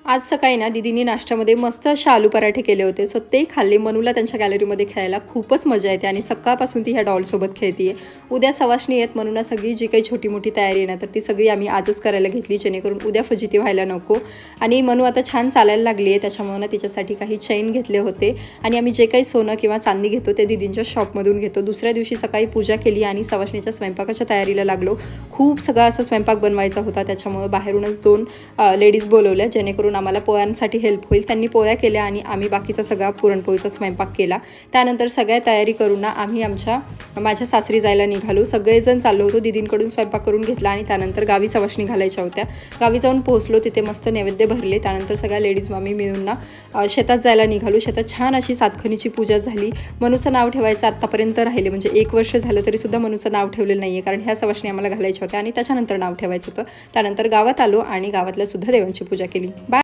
आज सकाळी ना दीदींनी नाश्त्यामध्ये मस्त असे आलू पराठे केले होते. सो ते खाल्ले. मनूला त्यांच्या गॅलरीमध्ये खेळायला खूपच मजा येते आणि सकाळपासून ती ह्या डॉलसोबत खेळते. उद्या सवाष्णी आहेत म्हणून सगळी जी काही छोटी मोठी तयारी आहे ना तर ती सगळी आम्ही आजच करायला घेतली, जेणेकरून उद्या फजिती व्हायला नको. आणि मनू आता छान चालायला लागली आहे, त्याच्यामुळे ना तिच्यासाठी काही चैन घेतले होते. आणि आम्ही जे काही सोनं किंवा चांदी घेतो ते दीदींच्या शॉपमधून घेतो. दुसऱ्या दिवशी सकाळी पूजा केली आणि सवाष्णीच्या स्वयंपाकाच्या तयारीला लागलो. खूप सगळा असा स्वयंपाक बनवायचा होता, त्याच्यामुळे बाहेरूनच 2 लेडीज बोलवल्या, जेणेकरून आम्हाला पोळ्यांसाठी हेल्प होईल. त्यांनी पोळ्या केल्या आणि आम्ही बाकीचा सगळा पुरणपोळीचा स्वयंपाक केला. त्यानंतर सगळ्या तयारी करून ना आम्ही माझ्या सासरी जायला निघालो. सगळेजण चाललो होतो. दीदींकडून स्वयंपाक करून घेतला आणि त्यानंतर गावी सवाष्णी घालायच्या होत्या. गावी जाऊन पोहोचलो, तिथे मस्त नैवेद्य भरले. त्यानंतर सगळ्या लेडीज आम्ही मिळून ना शेतात जायला निघालो. शेतात छान अशी सातखनीची पूजा झाली. मनूचं नाव ठेवायचं आत्तापर्यंत राहिले, म्हणजे 1 वर्ष झालं तरीसुद्धा मनूचं नाव ठेवलेलं नाही आहे, कारण ह्या सवाष्णी आम्हाला घालायच्या होत्या आणि त्याच्यानंतर नाव ठेवायचं होतं. त्यानंतर गावात आलो आणि गावातल्या सुद्धा देवांची पूजा केली. बाय.